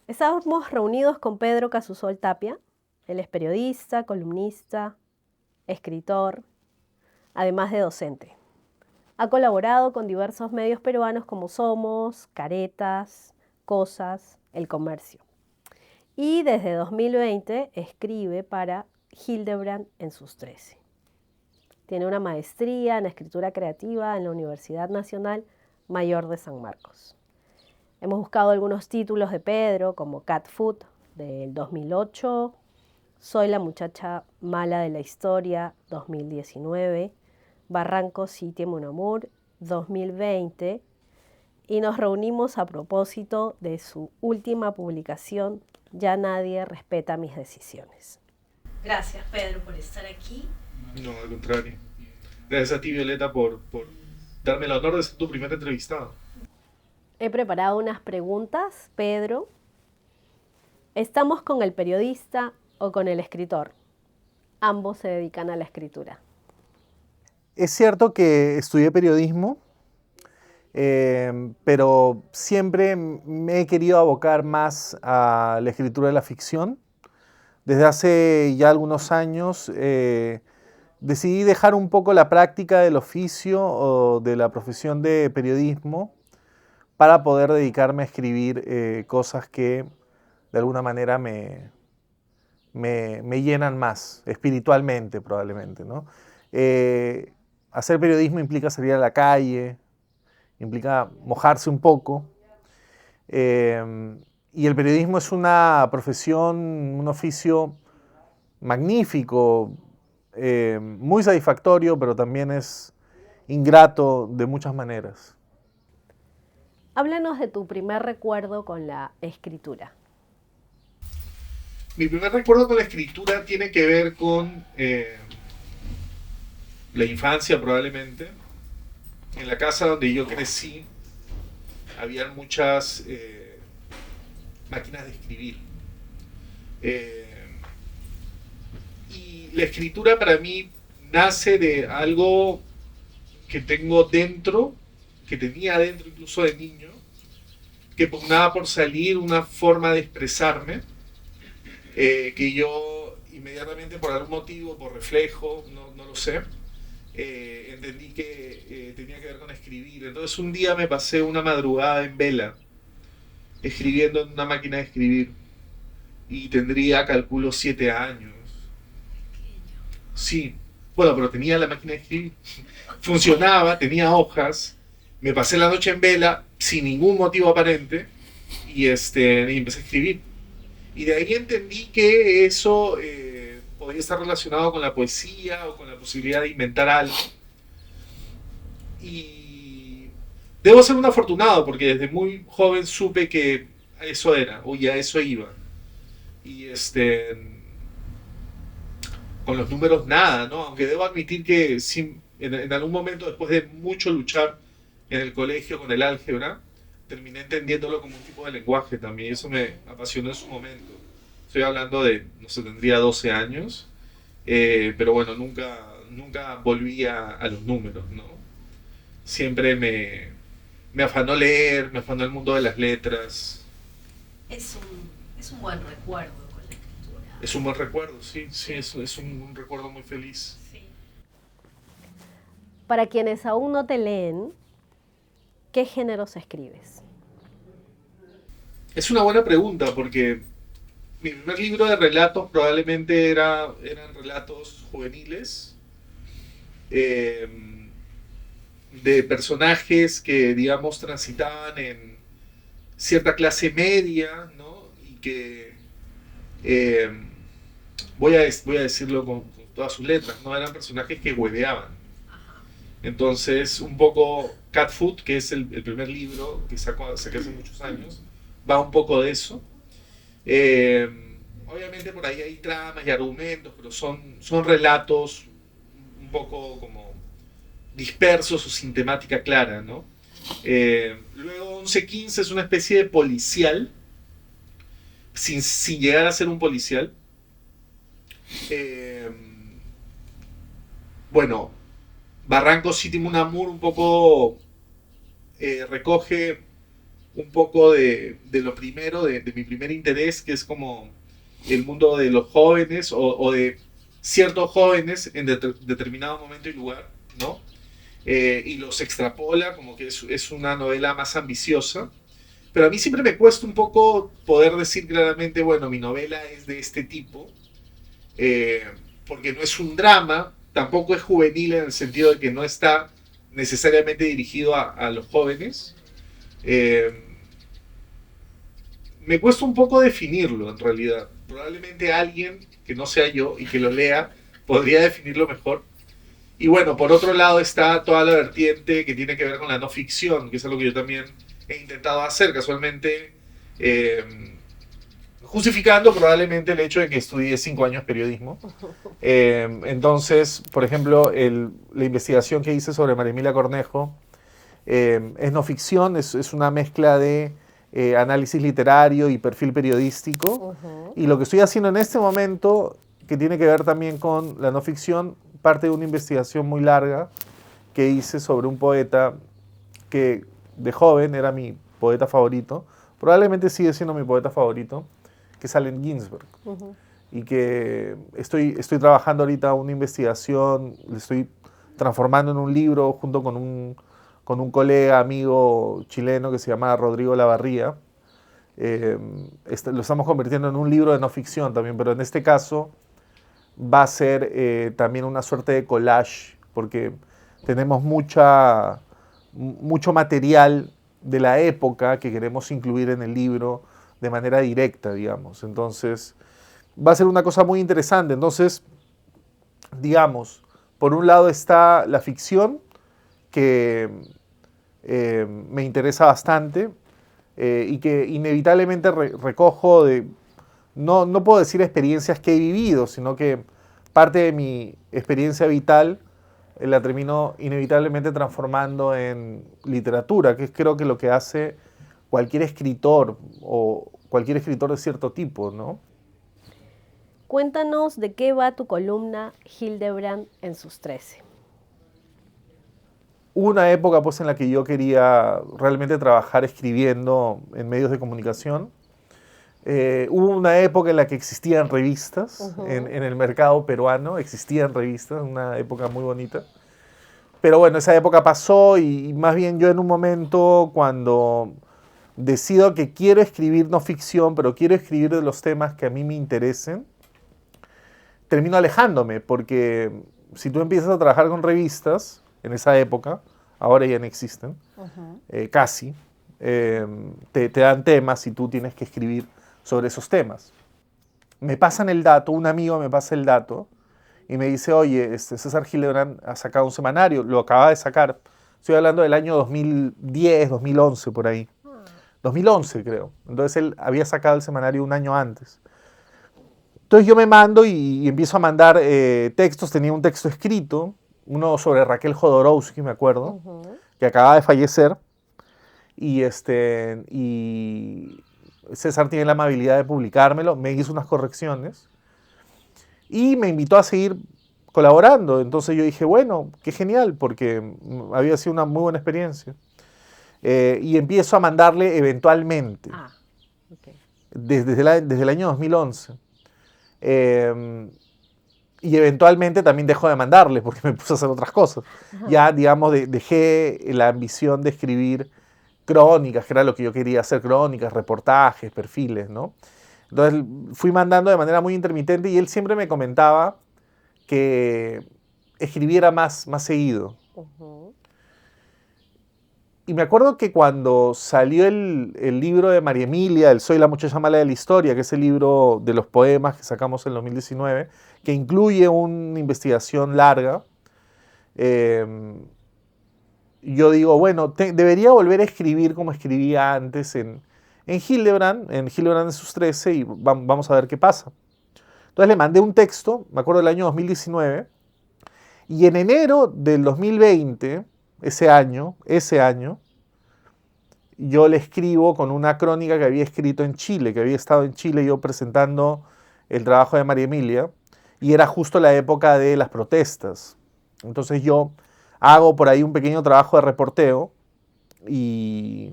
Estábamos reunidos con Pedro Casusol Tapia. Él es periodista, columnista, escritor, además de docente. Ha colaborado con diversos medios peruanos como Somos, Caretas, Cosas, El Comercio. Y desde 2020 escribe para Hildebrand en sus 13. Tiene una maestría en escritura creativa en la Universidad Nacional Mayor de San Marcos. Hemos buscado algunos títulos de Pedro, como Cat Food, del 2008, Soy la muchacha mala de la historia, 2019, Barranco City Mon Amour, 2020, y nos reunimos a propósito de su última publicación, Ya nadie respeta mis decisiones. Gracias, Pedro, por estar aquí. No, al contrario. Gracias a ti, Violeta, por darme el honor de ser tu primer entrevistado. He preparado unas preguntas, Pedro. ¿Estamos con el periodista o con el escritor? Ambos se dedican a la escritura. Es cierto que estudié periodismo, pero siempre me he querido abocar más a la escritura de la ficción. Desde hace ya algunos años decidí dejar un poco la práctica del oficio o de la profesión de periodismo para poder dedicarme a escribir cosas que de alguna manera me llenan más, espiritualmente probablemente, ¿no? Hacer periodismo implica salir a la calle, implica mojarse un poco. Y el periodismo es una profesión, un oficio magnífico, muy satisfactorio, pero también es ingrato de muchas maneras. Háblanos de tu primer recuerdo con la escritura. Mi primer recuerdo con la escritura tiene que ver con la infancia, probablemente. En la casa donde yo crecí, había muchas máquinas de escribir. Eh, y la escritura para mí nace de algo que tengo dentro, que tenía dentro incluso de niño, que pugnaba por salir, una forma de expresarme, que yo inmediatamente por algún motivo, por reflejo, no lo sé, entendí que tenía que ver con escribir. Entonces un día me pasé una madrugada en vela, escribiendo en una máquina de escribir, y tendría, calculo, 7 años. Sí, bueno, pero tenía la máquina de escribir. Funcionaba, tenía hojas. Me pasé la noche en vela sin ningún motivo aparente y empecé a escribir. Y de ahí entendí que eso podría estar relacionado con la poesía o con la posibilidad de inventar algo. Y debo ser un afortunado porque desde muy joven supe que eso era, o ya eso iba. Y con los números nada, ¿no? Aunque debo admitir que en algún momento, después de mucho luchar en el colegio con el álgebra, terminé entendiéndolo como un tipo de lenguaje también, y eso me apasionó en su momento. Estoy hablando de, no sé, tendría 12 años, pero bueno, nunca volví a los números, ¿no? Siempre me afanó leer, me afanó el mundo de las letras. Es un buen recuerdo con la escritura. Es un buen recuerdo, sí, sí, es un recuerdo muy feliz. Sí. Para quienes aún no te leen, ¿qué géneros escribes? Es una buena pregunta porque mi primer libro de relatos probablemente eran relatos juveniles, eh, de personajes que, digamos, transitaban en cierta clase media, ¿no? Y que, eh, voy a decirlo con todas sus letras, ¿no? Eran personajes que hueveaban. Entonces, un poco Cat Food, que es el primer libro que saqué hace muchos años, va un poco de eso. Eh, Obviamente por ahí hay tramas y argumentos, pero son relatos un poco como dispersos o sin temática clara, ¿no? Luego 11-15 es una especie de policial, sin llegar a ser un policial. Eh, bueno, Barranco City Mon Amour un poco recoge un poco de lo primero, de mi primer interés, que es como el mundo de los jóvenes o de ciertos jóvenes en determinado momento y lugar, ¿no? Y los extrapola como que es una novela más ambiciosa. Pero a mí siempre me cuesta un poco poder decir claramente, bueno, mi novela es de este tipo, eh, porque no es un drama, tampoco es juvenil en el sentido de que no está necesariamente dirigido a los jóvenes. Eh, Me cuesta un poco definirlo en realidad. Probablemente alguien que no sea yo y que lo lea podría definirlo mejor. Y bueno, por otro lado está toda la vertiente que tiene que ver con la no ficción, que es algo que yo también he intentado hacer casualmente, eh, justificando probablemente el hecho de que estudié 5 años periodismo. Entonces, por ejemplo, la investigación que hice sobre María Emilia Cornejo es no ficción, es una mezcla de análisis literario y perfil periodístico. Y lo que estoy haciendo en este momento, que tiene que ver también con la no ficción, parte de una investigación muy larga que hice sobre un poeta que de joven era mi poeta favorito, probablemente sigue siendo mi poeta favorito, que es Allen Ginsberg. Y que estoy trabajando ahorita una investigación, lo estoy transformando en un libro junto con un colega, amigo chileno que se llama Rodrigo Lavarría. Lo estamos convirtiendo en un libro de no ficción también, pero en este caso va a ser también una suerte de collage, porque tenemos mucho material de la época que queremos incluir en el libro de manera directa, digamos. Entonces, va a ser una cosa muy interesante. Entonces, digamos, por un lado está la ficción, que me interesa bastante y que inevitablemente recojo de, no puedo decir experiencias que he vivido, sino que parte de mi experiencia vital la termino inevitablemente transformando en literatura, que es creo que lo que hace cualquier escritor o cualquier escritor de cierto tipo, ¿no? Cuéntanos de qué va tu columna Hildebrand en sus 13. Hubo una época pues, en la que yo quería realmente trabajar escribiendo en medios de comunicación. Hubo una época en la que existían revistas en el mercado peruano, existían revistas, una época muy bonita. Pero bueno, esa época pasó y más bien yo en un momento cuando decido que quiero escribir no ficción, pero quiero escribir de los temas que a mí me interesen, termino alejándome, porque si tú empiezas a trabajar con revistas, en esa época, ahora ya no existen, casi, te dan temas y tú tienes que escribir sobre esos temas. Me pasan el dato, un amigo me pasa el dato y me dice, oye, César Hildebrand ha sacado un semanario, lo acaba de sacar, estoy hablando del año 2010, 2011, por ahí. 2011 creo, entonces él había sacado el semanario un año antes. Entonces yo me mando y empiezo a mandar textos, tenía un texto escrito, uno sobre Raquel Jodorowsky, me acuerdo, que acaba de fallecer, y César tiene la amabilidad de publicármelo, me hizo unas correcciones, y me invitó a seguir colaborando. Entonces yo dije, bueno, qué genial, porque había sido una muy buena experiencia. Y empiezo a mandarle eventualmente, desde el año 2011. Y eventualmente también dejo de mandarle porque me puse a hacer otras cosas. Ya, digamos, dejé la ambición de escribir crónicas, que era lo que yo quería hacer, crónicas, reportajes, perfiles, ¿no? Entonces fui mandando de manera muy intermitente y él siempre me comentaba que escribiera más seguido. Y me acuerdo que cuando salió el libro de María Emilia, El Soy la muchacha mala de la historia, que es el libro de los poemas que sacamos en 2019, que incluye una investigación larga, yo digo, bueno, debería volver a escribir como escribía antes en Hildebrand en sus 13, y vamos a ver qué pasa. Entonces le mandé un texto, me acuerdo del año 2019, y en enero del 2020, ese año, yo le escribo con una crónica que había escrito en Chile, que había estado en Chile yo presentando el trabajo de María Emilia, y era justo la época de las protestas. Entonces yo hago por ahí un pequeño trabajo de reporteo y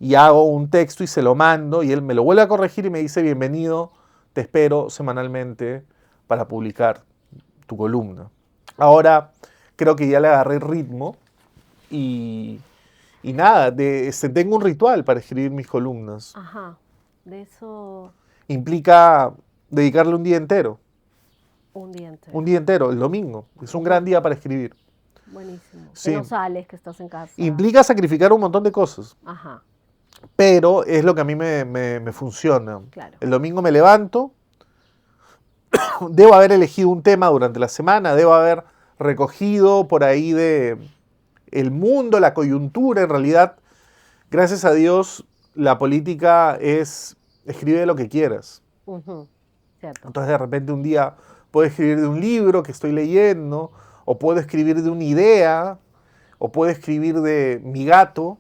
y hago un texto y se lo mando y él me lo vuelve a corregir y me dice, bienvenido, te espero semanalmente para publicar tu columna. Ahora creo que ya le agarré el ritmo y nada, tengo un ritual para escribir mis columnas. Ajá, de eso Implica dedicarle un día entero. un día entero. Un día entero, el domingo. Es un gran día para escribir. Buenísimo. Sí. Que no sales, que estás en casa. Implica sacrificar un montón de cosas, Ajá, pero es lo que a mí me funciona. claro. El domingo me levanto, debo haber elegido un tema durante la semana, debo haber recogido por ahí de el mundo, la coyuntura. En realidad, gracias a Dios, la política es escribe lo que quieras. Ujú, cierto. Entonces de repente un día puedo escribir de un libro que estoy leyendo, o puedo escribir de una idea, o puedo escribir de mi gato,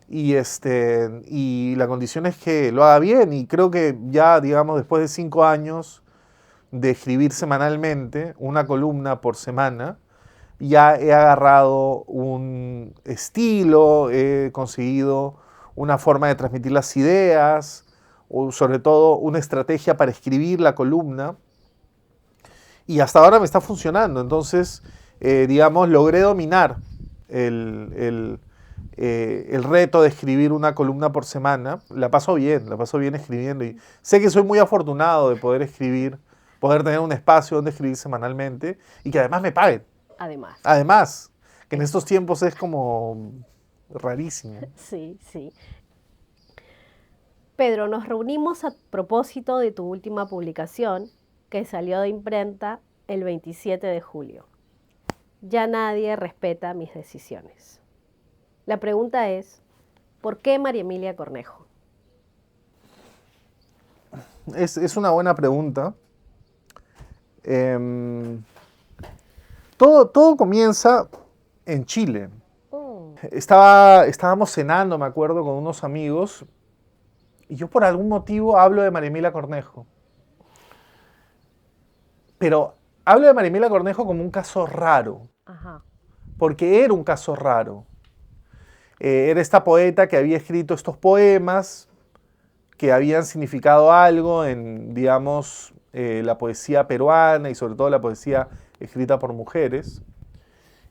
y la condición es que lo haga bien. Y creo que ya, digamos, después de 5 años de escribir semanalmente, una columna por semana, ya he agarrado un estilo, he conseguido una forma de transmitir las ideas, o sobre todo una estrategia para escribir la columna, y hasta ahora me está funcionando. Entonces, digamos, logré dominar el reto de escribir una columna por semana. La paso bien escribiendo, y sé que soy muy afortunado de poder escribir, poder tener un espacio donde escribir semanalmente y que además me paguen. Además. Además, que en estos tiempos es como rarísimo. Sí, sí. Pedro, nos reunimos a propósito de tu última publicación que salió de imprenta el 27 de julio. Ya nadie respeta mis decisiones. La pregunta es, ¿por qué María Emilia Cornejo? Es una buena pregunta. Todo comienza en Chile. Estábamos cenando, me acuerdo, con unos amigos, y yo por algún motivo hablo de María Emilia Cornejo. Pero hablo de María Emilia Cornejo como un caso raro, Ajá. porque era un caso raro. Era esta poeta que había escrito estos poemas que habían significado algo en, digamos, la poesía peruana y sobre todo la poesía escrita por mujeres.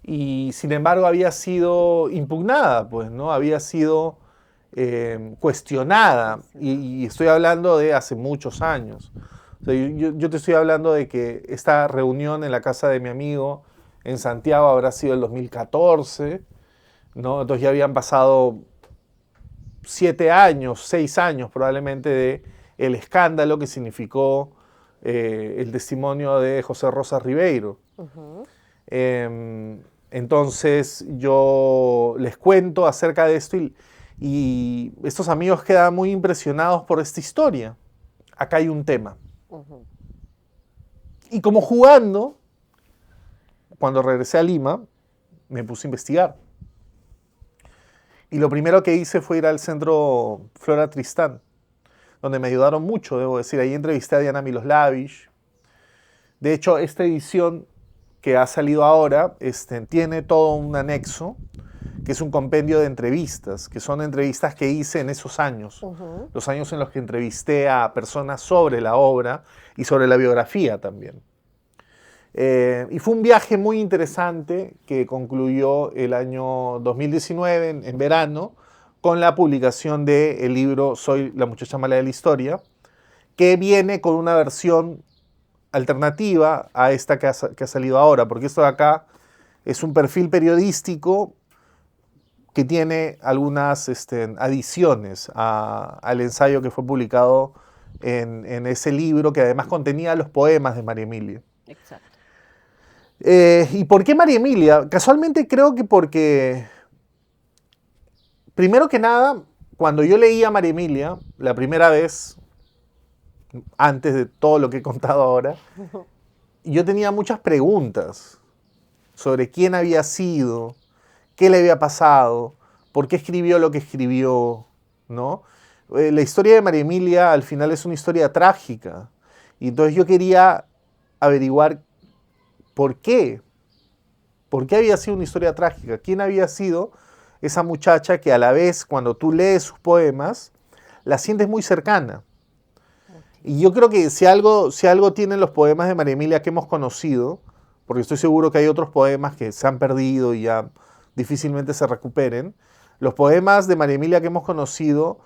Y sin embargo había sido impugnada, pues, ¿no? Había sido cuestionada. Y estoy hablando de hace muchos años. O sea, yo te estoy hablando de que esta reunión en la casa de mi amigo en Santiago habrá sido el 2014, ¿no? Entonces ya habían pasado 7 años, 6 años probablemente de el escándalo que significó el testimonio de José Rosa Ribeiro. Uh-huh. Entonces yo les cuento acerca de esto y estos amigos quedan muy impresionados por esta historia. Acá hay un tema. Uh-huh. Y como jugando, cuando regresé a Lima, me puse a investigar. Y lo primero que hice fue ir al centro Flora Tristán, donde me ayudaron mucho, debo decir. Ahí entrevisté a Diana Miloslavich. De hecho, esta edición que ha salido ahora tiene todo un anexo, que es un compendio de entrevistas, que son entrevistas que hice en esos años. Uh-huh. Los años en los que entrevisté a personas sobre la obra y sobre la biografía también. Y fue un viaje muy interesante que concluyó el año 2019, en verano, con la publicación del libro Soy la muchacha mala de la historia, que viene con una versión alternativa a esta que ha salido ahora, porque esto de acá es un perfil periodístico que tiene algunas adiciones al ensayo que fue publicado en ese libro, que además contenía los poemas de María Emilia. Exacto. ¿Y por qué María Emilia? Casualmente creo que porque, primero que nada, cuando yo leí a María Emilia, la primera vez, antes de todo lo que he contado ahora, yo tenía muchas preguntas sobre quién había sido, qué le había pasado, por qué escribió lo que escribió, ¿no? La historia de María Emilia al final es una historia trágica, y entonces yo quería averiguar ¿por qué? ¿Por qué había sido una historia trágica? ¿Quién había sido esa muchacha que a la vez, cuando tú lees sus poemas, la sientes muy cercana. Y yo creo que si algo tienen los poemas de María Emilia que hemos conocido, porque estoy seguro que hay otros poemas que se han perdido y ya difícilmente se recuperen, los poemas de María Emilia que hemos conocido,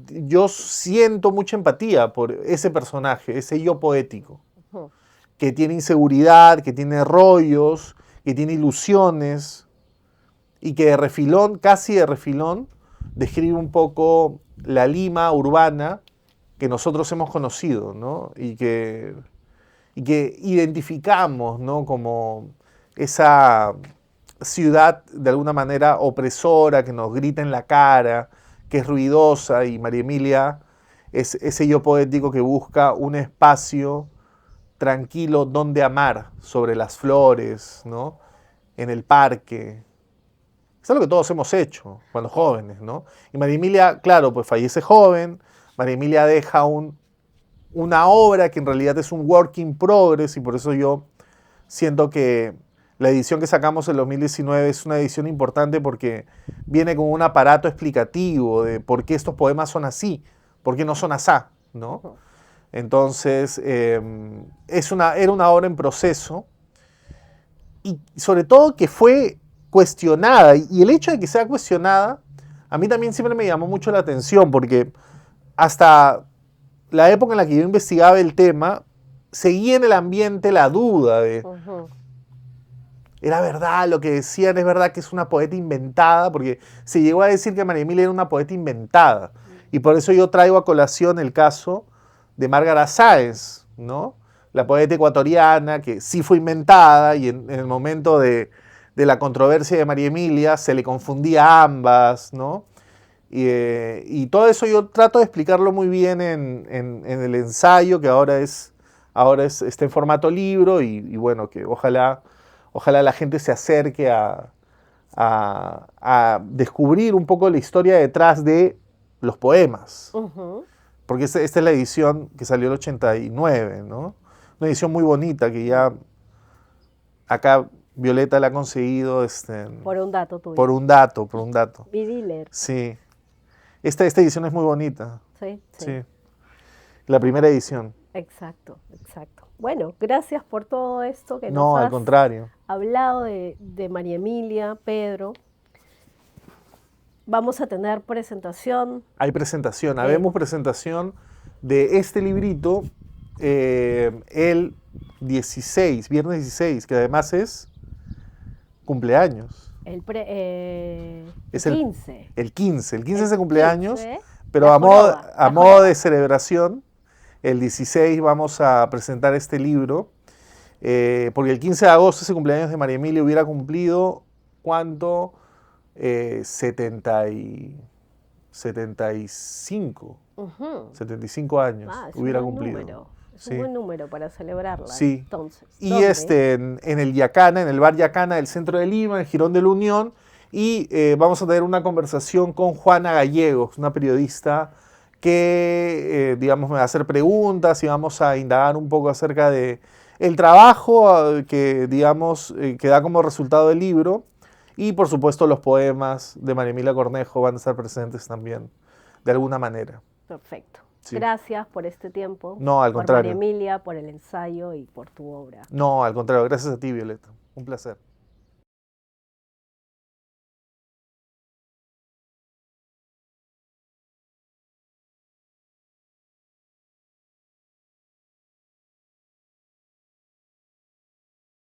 yo siento mucha empatía por ese personaje, ese yo poético, que tiene inseguridad, que tiene rollos, que tiene ilusiones, y que de refilón, casi de refilón, describe un poco la Lima urbana que nosotros hemos conocido, ¿no? Y que identificamos, ¿no? Como esa ciudad de alguna manera opresora, que nos grita en la cara, que es ruidosa, y María Emilia es ese yo poético que busca un espacio tranquilo donde amar, sobre las flores, ¿no? En el parque. Eso es lo que todos hemos hecho cuando jóvenes, ¿no? Y María Emilia, claro, pues fallece joven. María Emilia deja una obra que en realidad es un work in progress, y por eso yo siento que la edición que sacamos en 2019 es una edición importante, porque viene con un aparato explicativo de por qué estos poemas son así, por qué no son asá, ¿no? Entonces, era una obra en proceso, y sobre todo que fue cuestionada, y el hecho de que sea cuestionada a mí también siempre me llamó mucho la atención, porque hasta la época en la que yo investigaba el tema, seguía en el ambiente la duda de, ¿era verdad lo que decían? ¿Es verdad que es una poeta inventada? Porque se llegó a decir que María Emilia era una poeta inventada, y por eso yo traigo a colación el caso de Márgara Sáenz, ¿no? La poeta ecuatoriana que sí fue inventada, y en el momento de la controversia de María Emilia se le confundía a ambas, ¿no? Y todo eso yo trato de explicarlo muy bien en el ensayo, que ahora está en formato libro, y bueno, que ojalá la gente se acerque a descubrir un poco la historia detrás de los poemas. Porque esta es la edición que salió en el 89, ¿no? Una edición muy bonita que ya acá Violeta la ha conseguido. Por un dato tuyo. Por un dato. Mi dealer. Sí. Esta edición es muy bonita. Sí. Sí. La primera edición. Exacto. Bueno, gracias por todo esto que No, nos al has contrario. hablado de María Emilia, Pedro. Vamos a tener presentación. Hay presentación. Habemos presentación de este librito el 16, viernes 16, que además es cumpleaños. Es el 15. El 15 es el cumpleaños, 15, pero a modo de celebración, el 16 vamos a presentar este libro, porque el 15 de agosto, ese cumpleaños de María Emilia, hubiera cumplido, ¿cuánto? 75 años hubiera cumplido. Es un buen número para celebrarla. Sí. Entonces, y en el Yacana, en el bar Yacana del centro de Lima, en el Jirón de la Unión, y vamos a tener una conversación con Juana Gallegos, una periodista que, digamos, me va a hacer preguntas, y vamos a indagar un poco acerca de el trabajo que, digamos, que da como resultado el libro. Y por supuesto los poemas de María Emilia Cornejo van a estar presentes también, de alguna manera. Perfecto. Sí. Gracias por este tiempo. No, al contrario. Por María Emilia, por el ensayo y por tu obra. No, al contrario. Gracias a ti, Violeta. Un placer.